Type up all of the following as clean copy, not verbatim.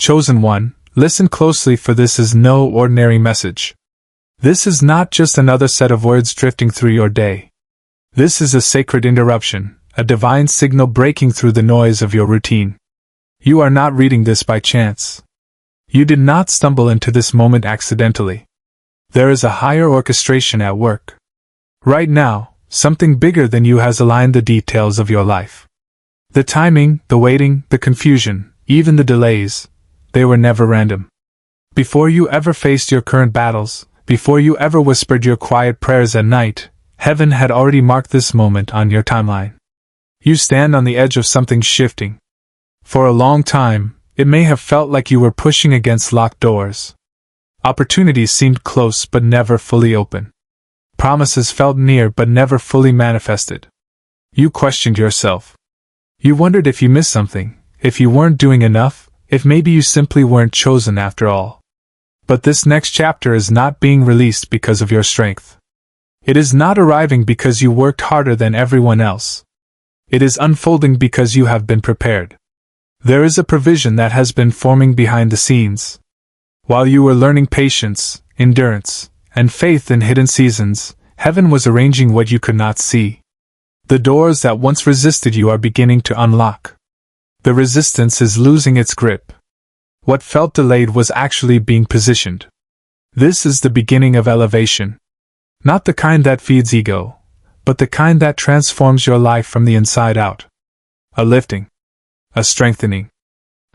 Chosen one, listen closely, for this is no ordinary message. This is not just another set of words drifting through your day. This is a sacred interruption, a divine signal breaking through the noise of your routine. You are not reading this by chance. You did not stumble into this moment accidentally. There is a higher orchestration at work. Right now, something bigger than you has aligned the details of your life. The timing, the waiting, the confusion, even the delays, they were never random. Before you ever faced your current battles, before you ever whispered your quiet prayers at night, heaven had already marked this moment on your timeline. You stand on the edge of something shifting. For a long time, it may have felt like you were pushing against locked doors. Opportunities seemed close but never fully open. Promises felt near but never fully manifested. You questioned yourself. You wondered if you missed something, if you weren't doing enough, if maybe you simply weren't chosen after all. But this next chapter is not being released because of your strength. It is not arriving because you worked harder than everyone else. It is unfolding because you have been prepared. There is a provision that has been forming behind the scenes. While you were learning patience, endurance, and faith in hidden seasons, heaven was arranging what you could not see. The doors that once resisted you are beginning to unlock. The resistance is losing its grip. What felt delayed was actually being positioned. This is the beginning of elevation. Not the kind that feeds ego, but the kind that transforms your life from the inside out. A lifting. A strengthening.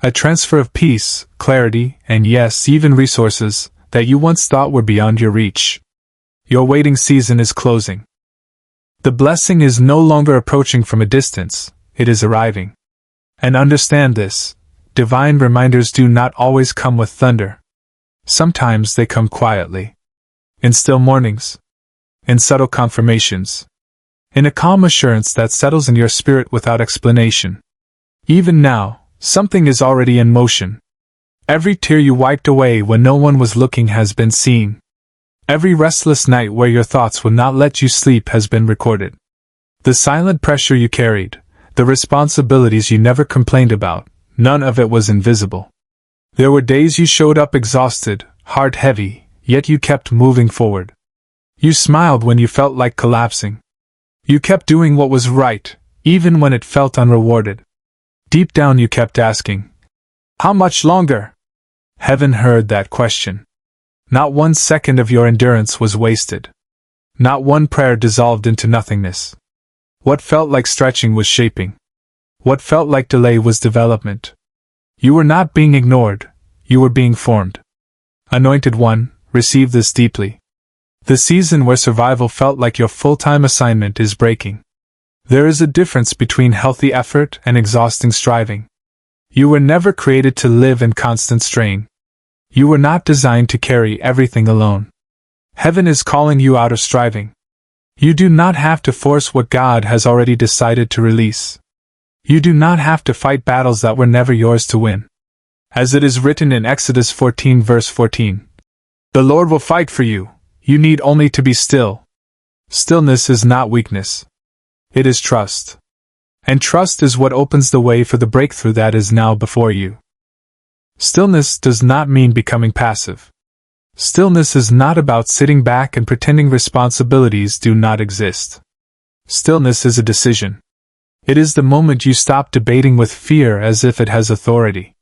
A transfer of peace, clarity, and yes, even resources that you once thought were beyond your reach. Your waiting season is closing. The blessing is no longer approaching from a distance, it is arriving. And understand this, divine reminders do not always come with thunder. Sometimes they come quietly. In still mornings. In subtle confirmations. In a calm assurance that settles in your spirit without explanation. Even now, something is already in motion. Every tear you wiped away when no one was looking has been seen. Every restless night where your thoughts would not let you sleep has been recorded. The silent pressure you carried, the responsibilities you never complained about, none of it was invisible. There were days you showed up exhausted, heart heavy, yet you kept moving forward. You smiled when you felt like collapsing. You kept doing what was right, even when it felt unrewarded. Deep down you kept asking, how much longer? Heaven heard that question. Not 1 second of your endurance was wasted. Not one prayer dissolved into nothingness. What felt like stretching was shaping. What felt like delay was development. You were not being ignored, you were being formed. Anointed one, receive this deeply. The season where survival felt like your full-time assignment is breaking. There is a difference between healthy effort and exhausting striving. You were never created to live in constant strain. You were not designed to carry everything alone. Heaven is calling you out of striving. You do not have to force what God has already decided to release. You do not have to fight battles that were never yours to win. As it is written in Exodus 14 verse 14, the Lord will fight for you, you need only to be still. Stillness is not weakness. It is trust. And trust is what opens the way for the breakthrough that is now before you. Stillness does not mean becoming passive. Stillness is not about sitting back and pretending responsibilities do not exist. Stillness is a decision. It is the moment you stop debating with fear as if it has authority.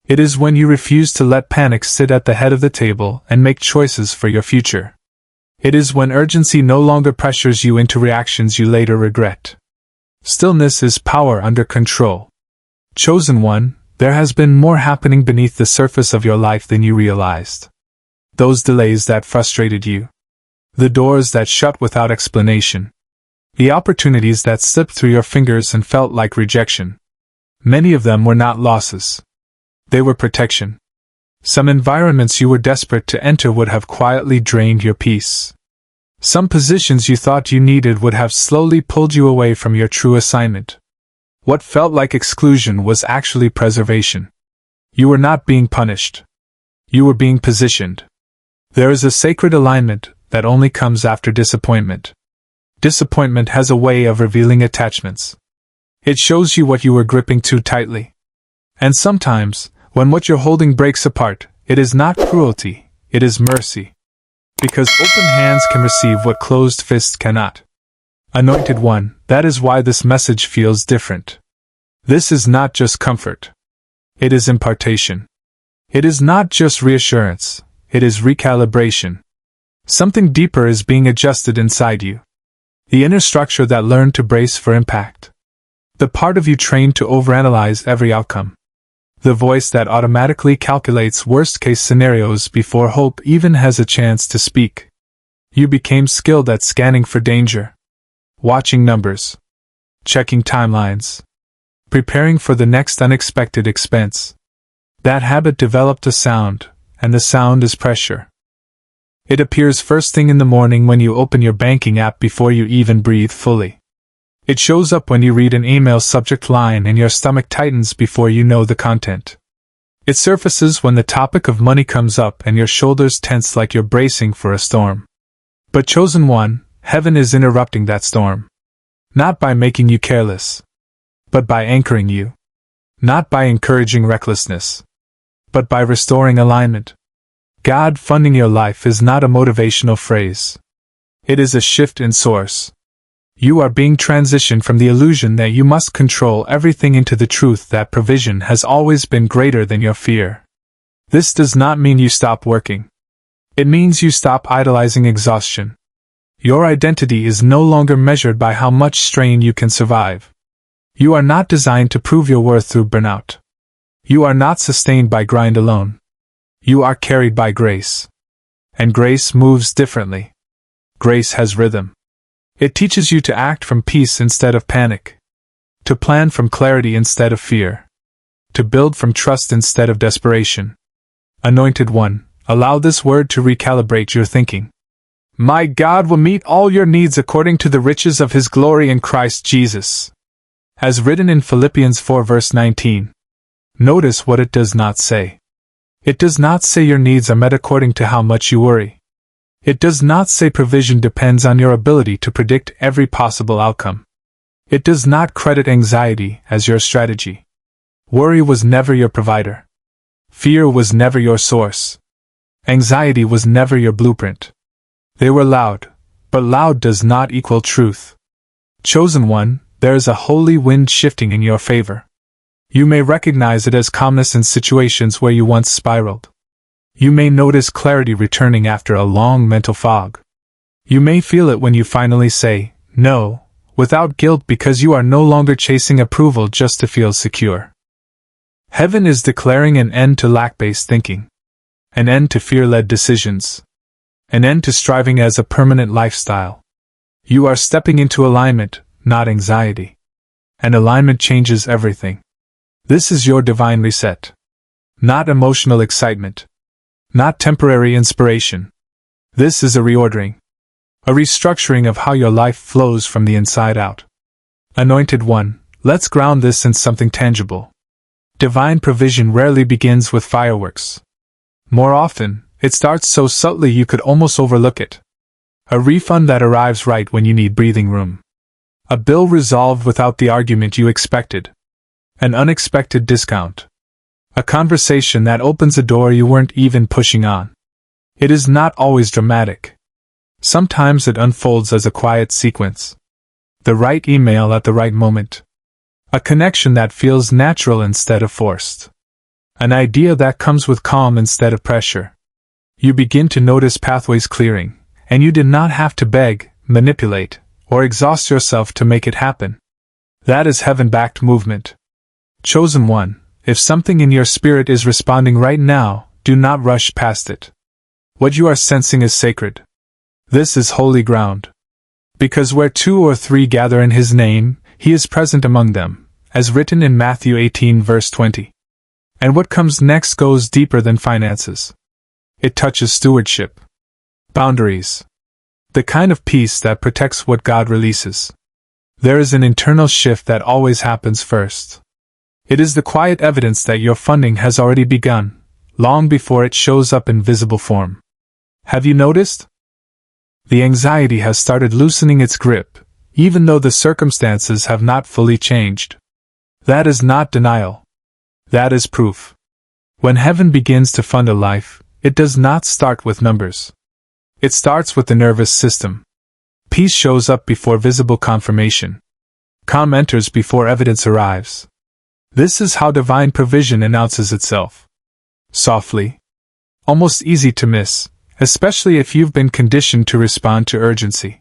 It is when you refuse to let panic sit at the head of the table and make choices for your future. It is when urgency no longer pressures you into reactions you later regret. Stillness is power under control. Chosen one, there has been more happening beneath the surface of your life than you realized. Those delays that frustrated you. The doors that shut without explanation. The opportunities that slipped through your fingers and felt like rejection. Many of them were not losses. They were protection. Some environments you were desperate to enter would have quietly drained your peace. Some positions you thought you needed would have slowly pulled you away from your true assignment. What felt like exclusion was actually preservation. You were not being punished. You were being positioned. There is a sacred alignment that only comes after disappointment. Disappointment has a way of revealing attachments. It shows you what you were gripping too tightly. And sometimes, When what you're holding breaks apart, it is not cruelty, it is mercy. Because open hands can receive what closed fists cannot. Anointed One, that is why this message feels different. This is not just comfort. It is impartation. It is not just reassurance, it is recalibration. Something deeper is being adjusted inside you. The inner structure that learned to brace for impact. The part of you trained to overanalyze every outcome. The voice that automatically calculates worst-case scenarios before hope even has a chance to speak. You became skilled at scanning for danger. Watching numbers. Checking timelines. Preparing for the next unexpected expense. That habit developed a sound, and the sound is pressure. It appears first thing in the morning when you open your banking app before you even breathe fully. It shows up when you read an email subject line and your stomach tightens before you know the content. It surfaces when the topic of money comes up and your shoulders tense like you're bracing for a storm. But chosen one, heaven is interrupting that storm. Not by making you careless, but by anchoring you. Not by encouraging recklessness, but by restoring alignment. God funding your life is not a motivational phrase. It is a shift in source. You are being transitioned from the illusion that you must control everything into the truth that provision has always been greater than your fear. This does not mean you stop working. It means you stop idolizing exhaustion. Your identity is no longer measured by how much strain you can survive. You are not designed to prove your worth through burnout. You are not sustained by grind alone. You are carried by grace. And grace moves differently. Grace has rhythm. It teaches you to act from peace instead of panic. To plan from clarity instead of fear. To build from trust instead of desperation. Anointed One, allow this word to recalibrate your thinking. My God will meet all your needs according to the riches of His glory in Christ Jesus. As written in Philippians 4 verse 19. Notice what it does not say. It does not say your needs are met according to how much you worry. It does not say provision depends on your ability to predict every possible outcome. It does not credit anxiety as your strategy. Worry was never your provider. Fear was never your source. Anxiety was never your blueprint. They were loud, but loud does not equal truth. Chosen One, there is a holy wind shifting in your favor. You may recognize it as calmness in situations where you once spiraled. You may notice clarity returning after a long mental fog. You may feel it when you finally say, no, without guilt because you are no longer chasing approval just to feel secure. Heaven is declaring an end to lack-based thinking. An end to fear-led decisions. An end to striving as a permanent lifestyle. You are stepping into alignment, not anxiety. And alignment changes everything. This is your divine reset. Not emotional excitement. Not temporary inspiration. This is a reordering. A restructuring of how your life flows from the inside out. Anointed One, let's ground this in something tangible. Divine provision rarely begins with fireworks. More often, it starts so subtly you could almost overlook it. A refund that arrives right when you need breathing room. A bill resolved without the argument you expected. An unexpected discount. A conversation that opens a door you weren't even pushing on. It is not always dramatic. Sometimes it unfolds as a quiet sequence. The right email at the right moment. A connection that feels natural instead of forced. An idea that comes with calm instead of pressure. You begin to notice pathways clearing, and you did not have to beg, manipulate, or exhaust yourself to make it happen. That is heaven-backed movement. Chosen One, if something in your spirit is responding right now, do not rush past it. What you are sensing is sacred. This is holy ground. Because where 2 or 3 gather in His name, He is present among them, as written in Matthew 18 verse 20. And what comes next goes deeper than finances. It touches stewardship. Boundaries. The kind of peace that protects what God releases. There is an internal shift that always happens first. It is the quiet evidence that your funding has already begun, long before it shows up in visible form. Have you noticed? The anxiety has started loosening its grip, even though the circumstances have not fully changed. That is not denial. That is proof. When heaven begins to fund a life, it does not start with numbers. It starts with the nervous system. Peace shows up before visible confirmation. Calm enters before evidence arrives. This is how divine provision announces itself. Softly. Almost easy to miss, especially if you've been conditioned to respond to urgency.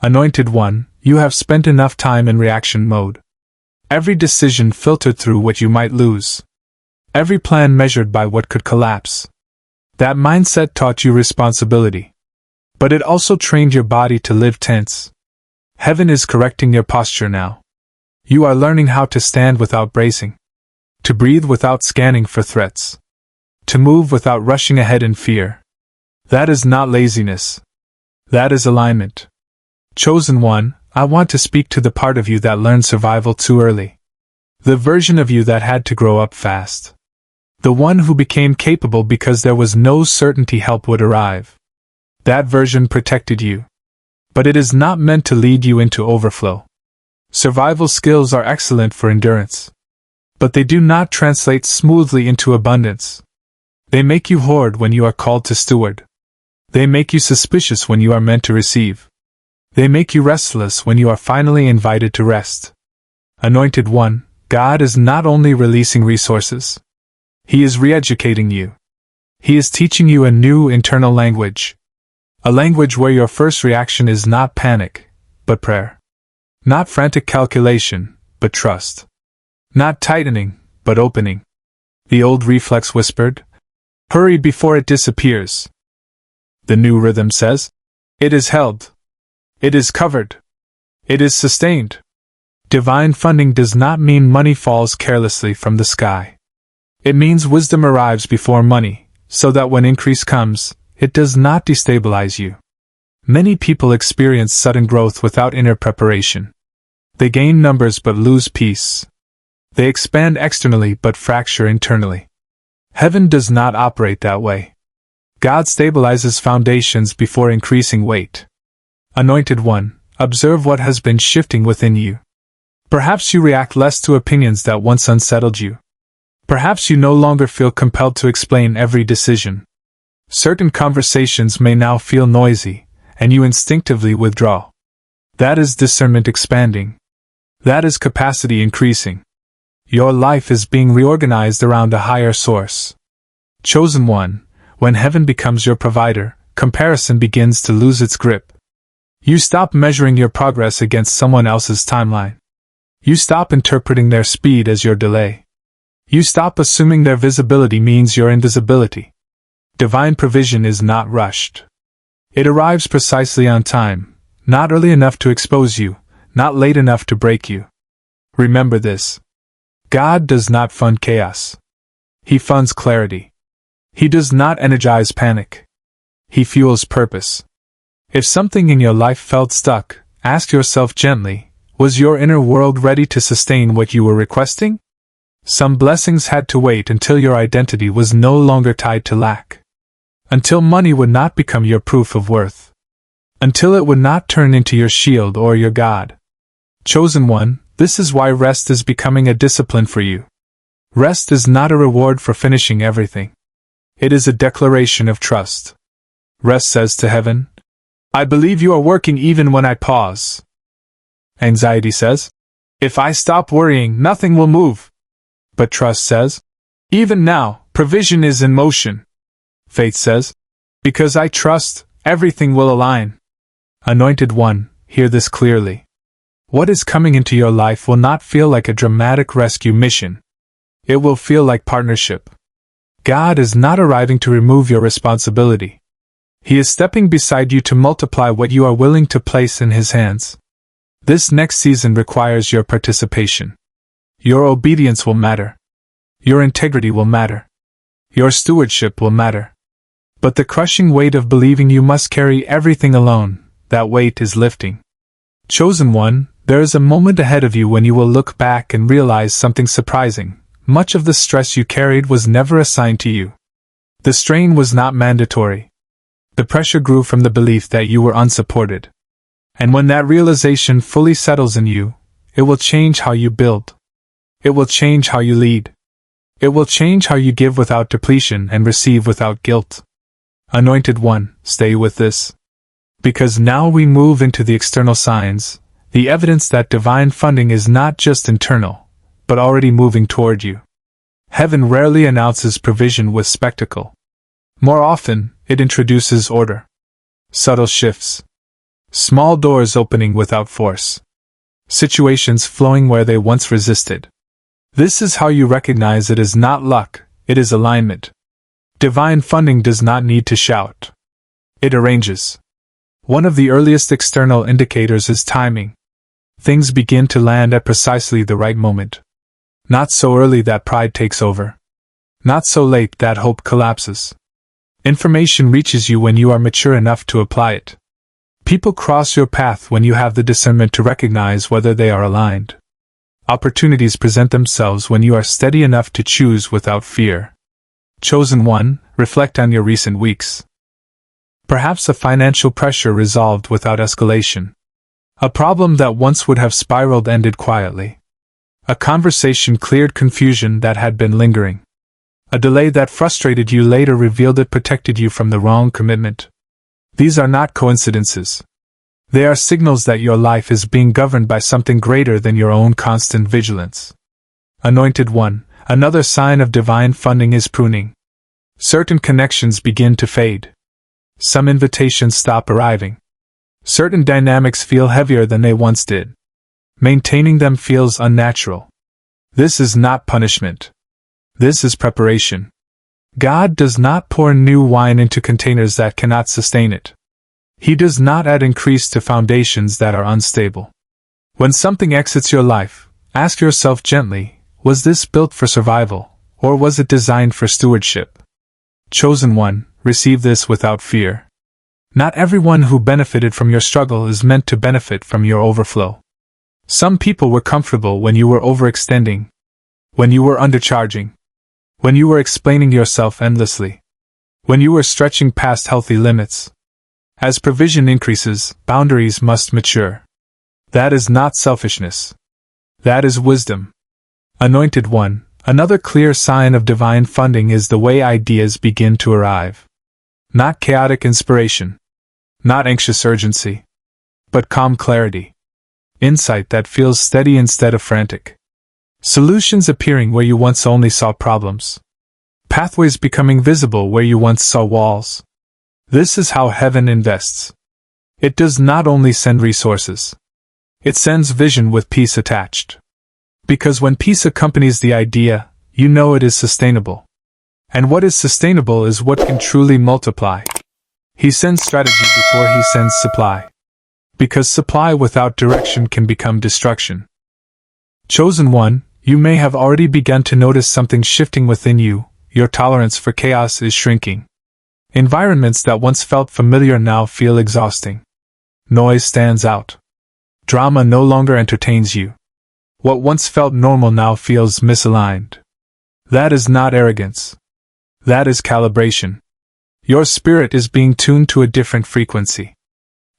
Anointed One, you have spent enough time in reaction mode. Every decision filtered through what you might lose. Every plan measured by what could collapse. That mindset taught you responsibility. But it also trained your body to live tense. Heaven is correcting your posture now. You are learning how to stand without bracing. To breathe without scanning for threats. To move without rushing ahead in fear. That is not laziness. That is alignment. Chosen One, I want to speak to the part of you that learned survival too early. The version of you that had to grow up fast. The one who became capable because there was no certainty help would arrive. That version protected you. But it is not meant to lead you into overflow. Survival skills are excellent for endurance. But they do not translate smoothly into abundance. They make you hoard when you are called to steward. They make you suspicious when you are meant to receive. They make you restless when you are finally invited to rest. Anointed One, God is not only releasing resources. He is re-educating you. He is teaching you a new internal language. A language where your first reaction is not panic, but prayer. Not frantic calculation, but trust. Not tightening, but opening. The old reflex whispered, "Hurry before it disappears." The new rhythm says, "It is held. It is covered. It is sustained." Divine funding does not mean money falls carelessly from the sky. It means wisdom arrives before money, so that when increase comes, it does not destabilize you. Many people experience sudden growth without inner preparation. They gain numbers but lose peace. They expand externally but fracture internally. Heaven does not operate that way. God stabilizes foundations before increasing weight. Anointed One, observe what has been shifting within you. Perhaps you react less to opinions that once unsettled you. Perhaps you no longer feel compelled to explain every decision. Certain conversations may now feel noisy, and you instinctively withdraw. That is discernment expanding. That is capacity increasing. Your life is being reorganized around a higher source. Chosen One, when heaven becomes your provider, comparison begins to lose its grip. You stop measuring your progress against someone else's timeline. You stop interpreting their speed as your delay. You stop assuming their visibility means your invisibility. Divine provision is not rushed. It arrives precisely on time, not early enough to expose you, not late enough to break you. Remember this. God does not fund chaos. He funds clarity. He does not energize panic. He fuels purpose. If something in your life felt stuck, ask yourself gently, was your inner world ready to sustain what you were requesting? Some blessings had to wait until your identity was no longer tied to lack. Until money would not become your proof of worth. Until it would not turn into your shield or your God. Chosen One, this is why rest is becoming a discipline for you. Rest is not a reward for finishing everything. It is a declaration of trust. Rest says to heaven, I believe you are working even when I pause. Anxiety says, if I stop worrying, nothing will move. But trust says, even now, provision is in motion. Faith says, because I trust, everything will align. Anointed One, hear this clearly. What is coming into your life will not feel like a dramatic rescue mission. It will feel like partnership. God is not arriving to remove your responsibility. He is stepping beside you to multiply what you are willing to place in His hands. This next season requires your participation. Your obedience will matter. Your integrity will matter. Your stewardship will matter. But the crushing weight of believing you must carry everything alone, that weight is lifting. Chosen One, there is a moment ahead of you when you will look back and realize something surprising. Much of the stress you carried was never assigned to you. The strain was not mandatory. The pressure grew from the belief that you were unsupported. And when that realization fully settles in you, it will change how you build. It will change how you lead. It will change how you give without depletion and receive without guilt. Anointed One, stay with this. Because now we move into the external signs, the evidence that divine funding is not just internal, but already moving toward you. Heaven rarely announces provision with spectacle. More often, it introduces order. Subtle shifts. Small doors opening without force. Situations flowing where they once resisted. This is how you recognize it is not luck, it is alignment. Divine funding does not need to shout. It arranges. One of the earliest external indicators is timing. Things begin to land at precisely the right moment. Not so early that pride takes over. Not so late that hope collapses. Information reaches you when you are mature enough to apply it. People cross your path when you have the discernment to recognize whether they are aligned. Opportunities present themselves when you are steady enough to choose without fear. Chosen One, reflect on your recent weeks. Perhaps a financial pressure resolved without escalation. A problem that once would have spiraled ended quietly. A conversation cleared confusion that had been lingering. A delay that frustrated you later revealed it protected you from the wrong commitment. These are not coincidences. They are signals that your life is being governed by something greater than your own constant vigilance. Anointed One, another sign of divine funding is pruning. Certain connections begin to fade. Some invitations stop arriving. Certain dynamics feel heavier than they once did. Maintaining them feels unnatural. This is not punishment. This is preparation. God does not pour new wine into containers that cannot sustain it. He does not add increase to foundations that are unstable. When something exits your life, ask yourself gently, was this built for survival, or was it designed for stewardship? Chosen One, receive this without fear. Not everyone who benefited from your struggle is meant to benefit from your overflow. Some people were comfortable when you were overextending, when you were undercharging, when you were explaining yourself endlessly, when you were stretching past healthy limits. As provision increases, boundaries must mature. That is not selfishness. That is wisdom. Anointed One, another clear sign of divine funding is the way ideas begin to arrive. Not chaotic inspiration. Not anxious urgency. But calm clarity. Insight that feels steady instead of frantic. Solutions appearing where you once only saw problems. Pathways becoming visible where you once saw walls. This is how heaven invests. It does not only send resources. It sends vision with peace attached. Because when peace accompanies the idea, you know it is sustainable. And what is sustainable is what can truly multiply. He sends strategy before he sends supply. Because supply without direction can become destruction. Chosen One, you may have already begun to notice something shifting within you. Your tolerance for chaos is shrinking. Environments that once felt familiar now feel exhausting. Noise stands out. Drama no longer entertains you. What once felt normal now feels misaligned. That is not arrogance. That is calibration. Your spirit is being tuned to a different frequency.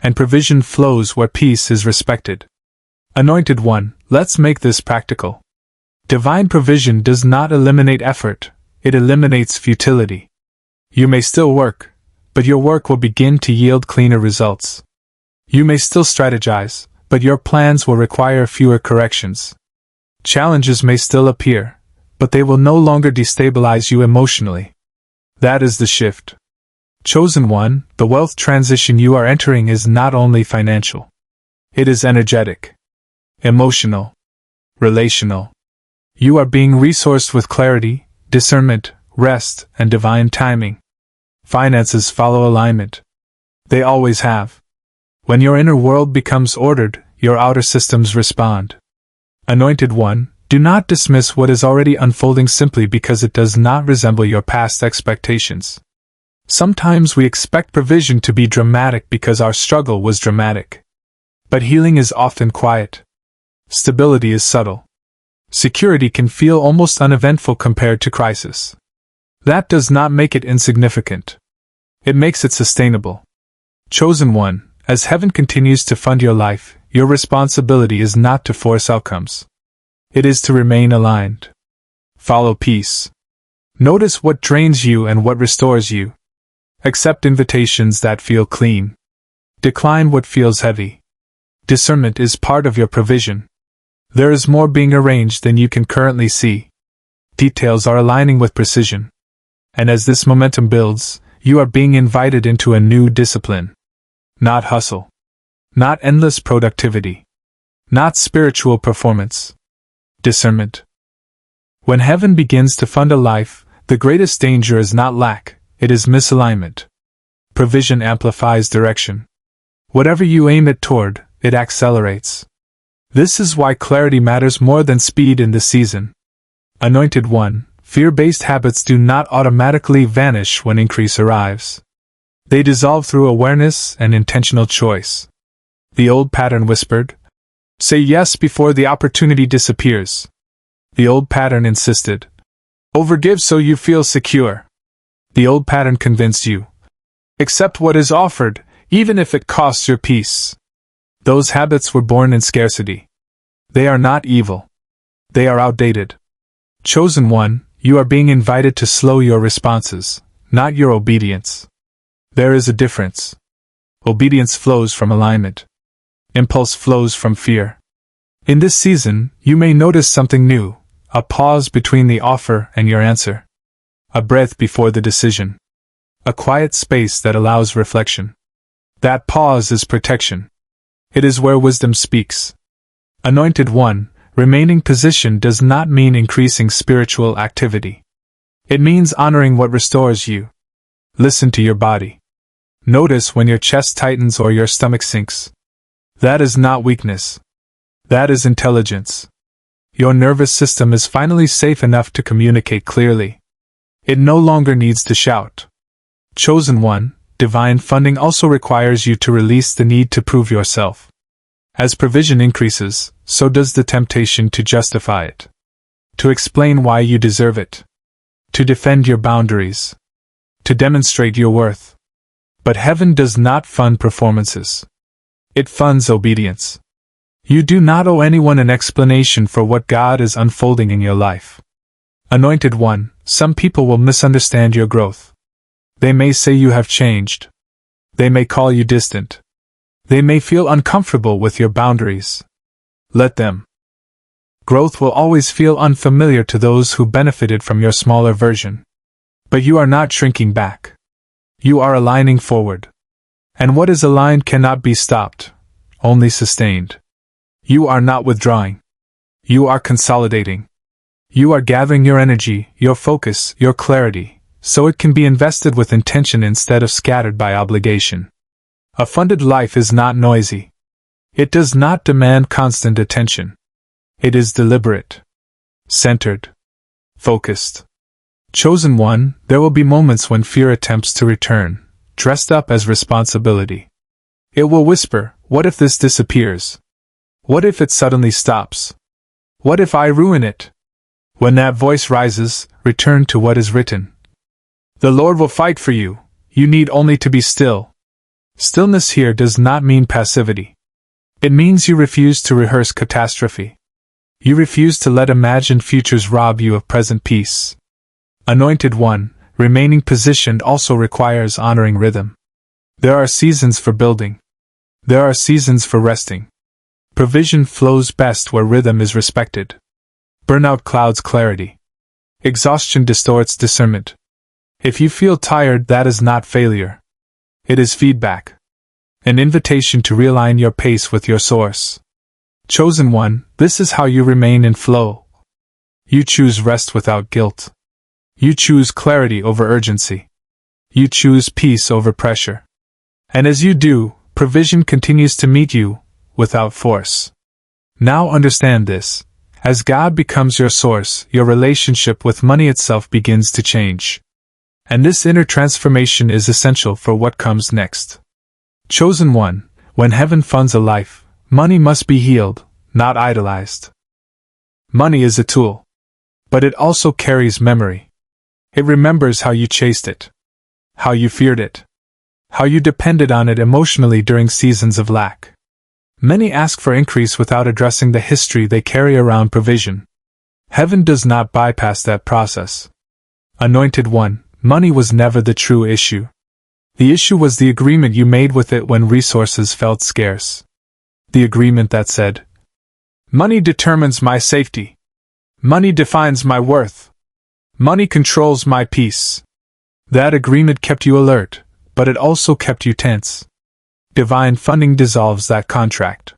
And provision flows where peace is respected. Anointed One, let's make this practical. Divine provision does not eliminate effort, it eliminates futility. You may still work, but your work will begin to yield cleaner results. You may still strategize, but your plans will require fewer corrections. Challenges may still appear, but they will no longer destabilize you emotionally. That is the shift. Chosen One, the wealth transition you are entering is not only financial. It is energetic, emotional, relational. You are being resourced with clarity, discernment, rest, and divine timing. Finances follow alignment. They always have. When your inner world becomes ordered, your outer systems respond. Anointed One, do not dismiss what is already unfolding simply because it does not resemble your past expectations. Sometimes we expect provision to be dramatic because our struggle was dramatic. But healing is often quiet. Stability is subtle. Security can feel almost uneventful compared to crisis. That does not make it insignificant. It makes it sustainable. Chosen One, as heaven continues to fund your life, your responsibility is not to force outcomes. It is to remain aligned. Follow peace. Notice what drains you and what restores you. Accept invitations that feel clean. Decline what feels heavy. Discernment is part of your provision. There is more being arranged than you can currently see. Details are aligning with precision. And as this momentum builds, you are being invited into a new discipline. Not hustle. Not endless productivity. Not spiritual performance. Discernment. When heaven begins to fund a life, the greatest danger is not lack, it is misalignment. Provision amplifies direction. Whatever you aim it toward, it accelerates. This is why clarity matters more than speed in this season. Anointed One, fear-based habits do not automatically vanish when increase arrives. They dissolve through awareness and intentional choice. The old pattern whispered, "Say yes before the opportunity disappears." The old pattern insisted, "Overgive so you feel secure." The old pattern convinced you, "Accept what is offered, even if it costs your peace." Those habits were born in scarcity. They are not evil. They are outdated. Chosen One, you are being invited to slow your responses, not your obedience. There is a difference. Obedience flows from alignment. Impulse flows from fear. In this season, you may notice something new, a pause between the offer and your answer. A breath before the decision. A quiet space that allows reflection. That pause is protection. It is where wisdom speaks. Anointed One, remaining positioned does not mean increasing spiritual activity. It means honoring what restores you. Listen to your body. Notice when your chest tightens or your stomach sinks. That is not weakness. That is intelligence. Your nervous system is finally safe enough to communicate clearly. It no longer needs to shout. Chosen One, divine funding also requires you to release the need to prove yourself. As provision increases, so does the temptation to justify it. To explain why you deserve it. To defend your boundaries. To demonstrate your worth. But heaven does not fund performances. It funds obedience. You do not owe anyone an explanation for what God is unfolding in your life. Anointed One, some people will misunderstand your growth. They may say you have changed. They may call you distant. They may feel uncomfortable with your boundaries. Let them. Growth will always feel unfamiliar to those who benefited from your smaller version. But you are not shrinking back. You are aligning forward. And what is aligned cannot be stopped, only sustained. You are not withdrawing. You are consolidating. You are gathering your energy, your focus, your clarity, so it can be invested with intention instead of scattered by obligation. A funded life is not noisy. It does not demand constant attention. It is deliberate, centered, focused. Chosen One, there will be moments when fear attempts to return, dressed up as responsibility. It will whisper, "What if this disappears? What if it suddenly stops? What if I ruin it?" When that voice rises, return to what is written. The Lord will fight for you, you need only to be still. Stillness here does not mean passivity. It means you refuse to rehearse catastrophe. You refuse to let imagined futures rob you of present peace. Anointed One, remaining positioned also requires honoring rhythm. There are seasons for building. There are seasons for resting. Provision flows best where rhythm is respected. Burnout clouds clarity. Exhaustion distorts discernment. If you feel tired, that is not failure. It is feedback. An invitation to realign your pace with your source. Chosen One, this is how you remain in flow. You choose rest without guilt. You choose clarity over urgency. You choose peace over pressure. And as you do, provision continues to meet you, without force. Now understand this. As God becomes your source, your relationship with money itself begins to change. And this inner transformation is essential for what comes next. Chosen One, when heaven funds a life, money must be healed, not idolized. Money is a tool. But it also carries memory. It remembers how you chased it. How you feared it. How you depended on it emotionally during seasons of lack. Many ask for increase without addressing the history they carry around provision. Heaven does not bypass that process. Anointed One, money was never the true issue. The issue was the agreement you made with it when resources felt scarce. The agreement that said, "Money determines my safety. Money defines my worth. Money controls my peace." That agreement kept you alert, but it also kept you tense. Divine funding dissolves that contract.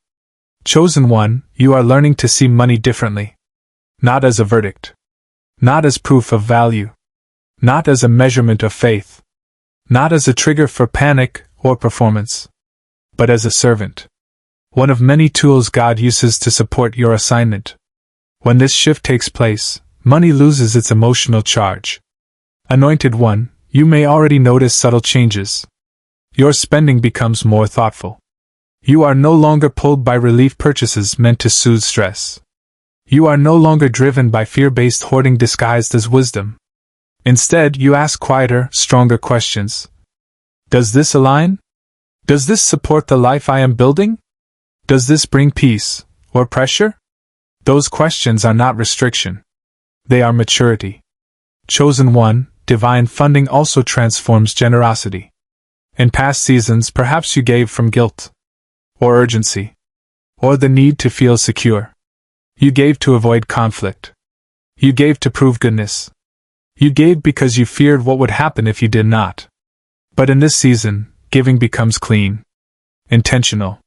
Chosen One, you are learning to see money differently. Not as a verdict. Not as proof of value. Not as a measurement of faith. Not as a trigger for panic or performance. But as a servant. One of many tools God uses to support your assignment. When this shift takes place, money loses its emotional charge. Anointed One, you may already notice subtle changes. Your spending becomes more thoughtful. You are no longer pulled by relief purchases meant to soothe stress. You are no longer driven by fear-based hoarding disguised as wisdom. Instead, you ask quieter, stronger questions. Does this align? Does this support the life I am building? Does this bring peace, or pressure? Those questions are not restriction. They are maturity. Chosen One, divine funding also transforms generosity. In past seasons, perhaps you gave from guilt, or urgency, or the need to feel secure. You gave to avoid conflict. You gave to prove goodness. You gave because you feared what would happen if you did not. But in this season, giving becomes clean, intentional,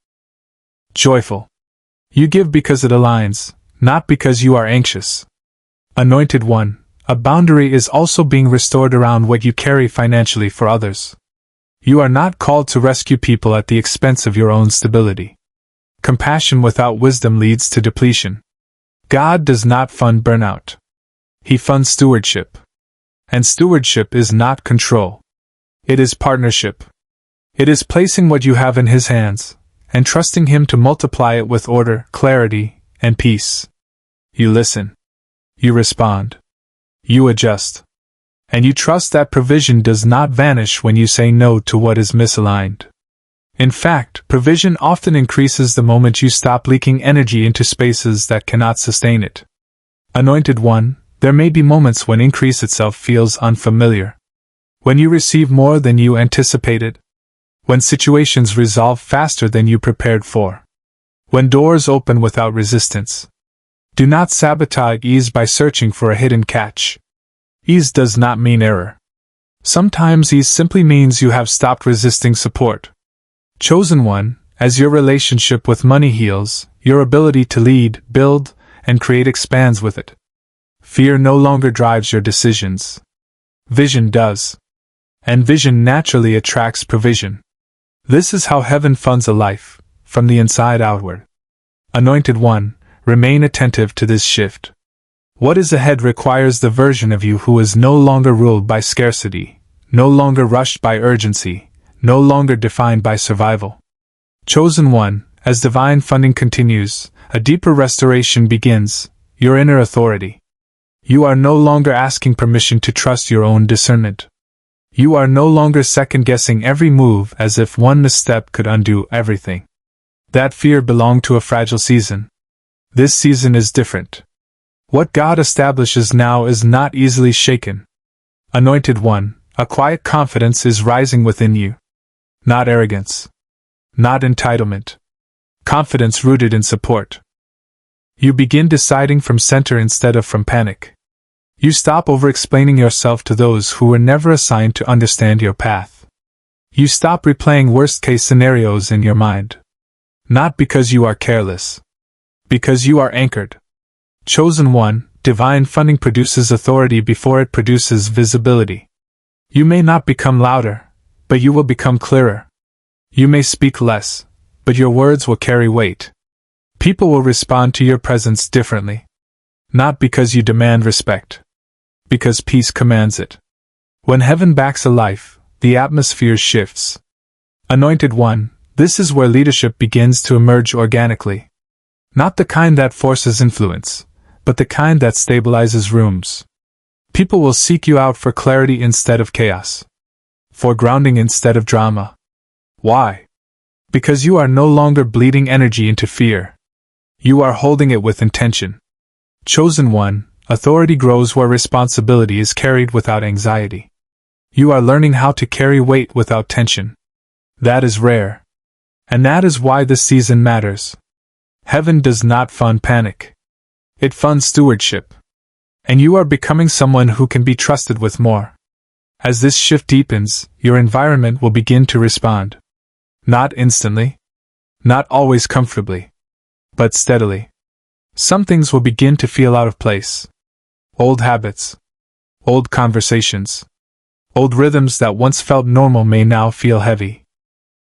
joyful. You give because it aligns, not because you are anxious. Anointed One, a boundary is also being restored around what you carry financially for others. You are not called to rescue people at the expense of your own stability. Compassion without wisdom leads to depletion. God does not fund burnout. He funds stewardship. And stewardship is not control. It is partnership. It is placing what you have in His hands, and trusting Him to multiply it with order, clarity, and peace. You listen. You respond. You adjust. And you trust that provision does not vanish when you say no to what is misaligned. In fact, provision often increases the moment you stop leaking energy into spaces that cannot sustain it. Anointed One, there may be moments when increase itself feels unfamiliar. When you receive more than you anticipated. When situations resolve faster than you prepared for. When doors open without resistance. Do not sabotage ease by searching for a hidden catch. Ease does not mean error. Sometimes ease simply means you have stopped resisting support. Chosen One, as your relationship with money heals, your ability to lead, build, and create expands with it. Fear no longer drives your decisions. Vision does. And vision naturally attracts provision. This is how heaven funds a life, from the inside outward. Anointed One, remain attentive to this shift. What is ahead requires the version of you who is no longer ruled by scarcity, no longer rushed by urgency, no longer defined by survival. Chosen One, as divine funding continues, a deeper restoration begins, your inner authority. You are no longer asking permission to trust your own discernment. You are no longer second-guessing every move as if one misstep could undo everything. That fear belonged to a fragile season. This season is different. What God establishes now is not easily shaken. Anointed One, a quiet confidence is rising within you. Not arrogance. Not entitlement. Confidence rooted in support. You begin deciding from center instead of from panic. You stop over-explaining yourself to those who were never assigned to understand your path. You stop replaying worst-case scenarios in your mind. Not because you are careless. Because you are anchored. Chosen One, divine funding produces authority before it produces visibility. You may not become louder, but you will become clearer. You may speak less, but your words will carry weight. People will respond to your presence differently. Not because you demand respect. Because peace commands it. When heaven backs a life, the atmosphere shifts. Anointed One, this is where leadership begins to emerge organically. Not the kind that forces influence, but the kind that stabilizes rooms. People will seek you out for clarity instead of chaos. For grounding instead of drama. Why? Because you are no longer bleeding energy into fear. You are holding it with intention. Chosen One, Authority grows where responsibility is carried without anxiety. You are learning how to carry weight without tension. That is rare. And that is why this season matters. Heaven does not fund panic. It funds stewardship. And you are becoming someone who can be trusted with more. As this shift deepens, your environment will begin to respond. Not instantly. Not always comfortably. But steadily. Some things will begin to feel out of place. Old habits. Old conversations. Old rhythms that once felt normal may now feel heavy.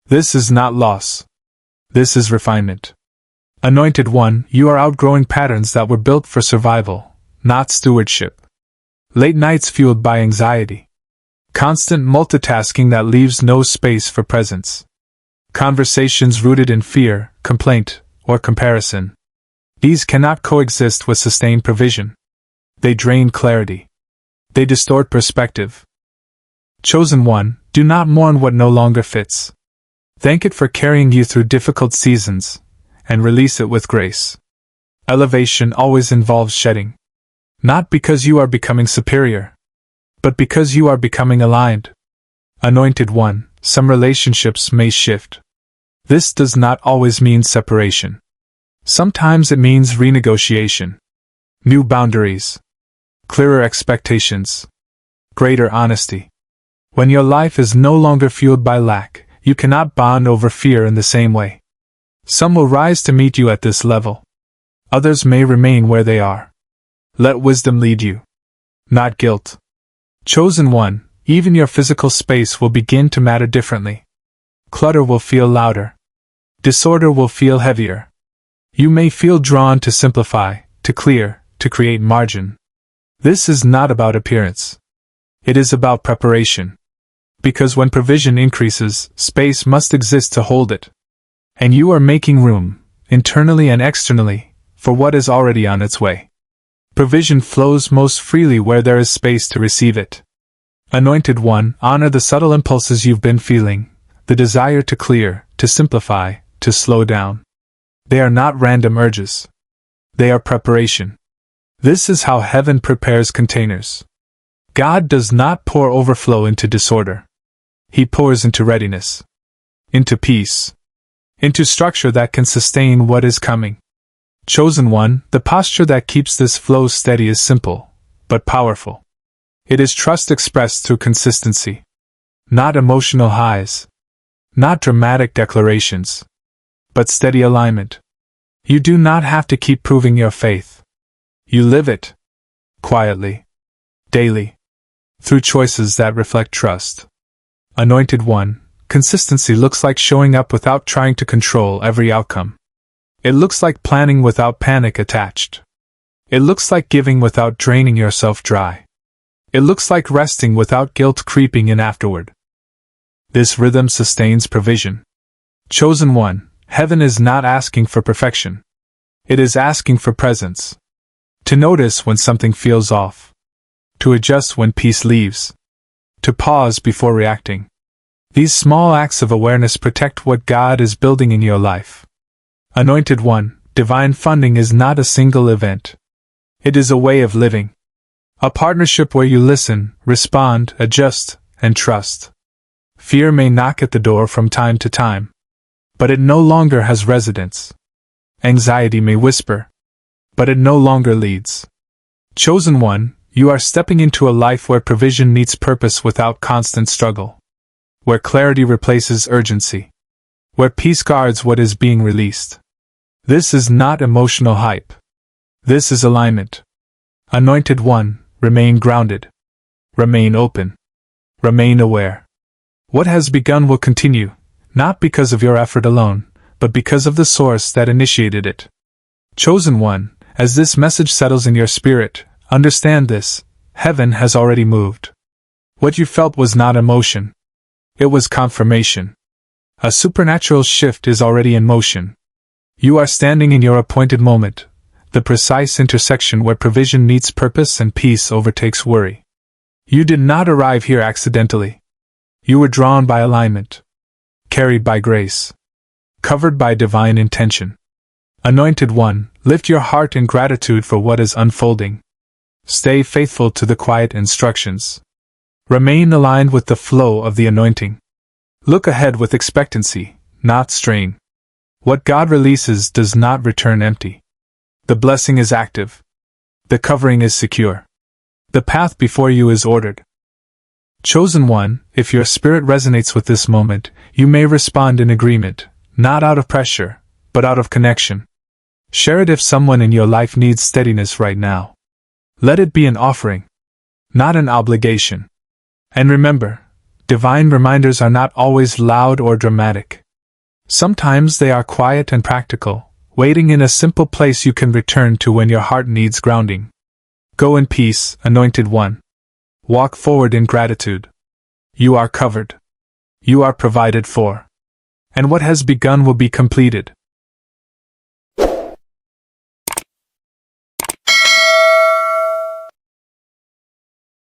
This is not loss. This is refinement. Anointed One, you are outgrowing patterns that were built for survival, not stewardship. Late nights fueled by anxiety. Constant multitasking that leaves no space for presence. Conversations rooted in fear, complaint, or comparison. These cannot coexist with sustained provision. They drain clarity. They distort perspective. Chosen One, do not mourn what no longer fits. Thank it for carrying you through difficult seasons, and release it with grace. Elevation always involves shedding. Not because you are becoming superior, but because you are becoming aligned. Anointed One, some relationships may shift. This does not always mean separation. Sometimes it means renegotiation. New boundaries. Clearer expectations. Greater honesty. When your life is no longer fueled by lack, you cannot bond over fear in the same way. Some will rise to meet you at this level. Others may remain where they are. Let wisdom lead you. Not guilt. Chosen One, even your physical space will begin to matter differently. Clutter will feel louder. Disorder will feel heavier. You may feel drawn to simplify, to clear, to create margin. This is not about appearance. It is about preparation. Because when provision increases, space must exist to hold it. And you are making room, internally and externally, for what is already on its way. Provision flows most freely where there is space to receive it. Anointed One, honor the subtle impulses you've been feeling, the desire to clear, to simplify, to slow down. They are not random urges. They are preparation. This is how heaven prepares containers. God does not pour overflow into disorder. He pours into readiness. Into peace. Into structure that can sustain what is coming. Chosen One, the posture that keeps this flow steady is simple, but powerful. It is trust expressed through consistency. Not emotional highs. Not dramatic declarations. But steady alignment. You do not have to keep proving your faith. You live it. Quietly. Daily. Through choices that reflect trust. Anointed One, consistency looks like showing up without trying to control every outcome. It looks like planning without panic attached. It looks like giving without draining yourself dry. It looks like resting without guilt creeping in afterward. This rhythm sustains provision. Chosen One, heaven is not asking for perfection. It is asking for presence. To notice when something feels off. To adjust when peace leaves. To pause before reacting. These small acts of awareness protect what God is building in your life. Anointed One, divine funding is not a single event. It is a way of living. A partnership where you listen, respond, adjust, and trust. Fear may knock at the door from time to time. But it no longer has residence. Anxiety may whisper. But it no longer leads. Chosen One, you are stepping into a life where provision meets purpose without constant struggle. Where clarity replaces urgency. Where peace guards what is being released. This is not emotional hype. This is alignment. Anointed One, remain grounded. Remain open. Remain aware. What has begun will continue, not because of your effort alone, but because of the source that initiated it. Chosen One, as this message settles in your spirit, understand this: heaven has already moved. What you felt was not emotion. It was confirmation. A supernatural shift is already in motion. You are standing in your appointed moment, the precise intersection where provision meets purpose and peace overtakes worry. You did not arrive here accidentally. You were drawn by alignment. Carried by grace. Covered by divine intention. Anointed One, lift your heart in gratitude for what is unfolding. Stay faithful to the quiet instructions. Remain aligned with the flow of the anointing. Look ahead with expectancy, not strain. What God releases does not return empty. The blessing is active. The covering is secure. The path before you is ordered. Chosen one, if your spirit resonates with this moment, you may respond in agreement, not out of pressure, but out of connection. Share it if someone in your life needs steadiness right now. Let it be an offering, not an obligation. And remember, divine reminders are not always loud or dramatic. Sometimes they are quiet and practical, waiting in a simple place you can return to when your heart needs grounding. Go in peace, anointed one. Walk forward in gratitude. You are covered. You are provided for. And what has begun will be completed.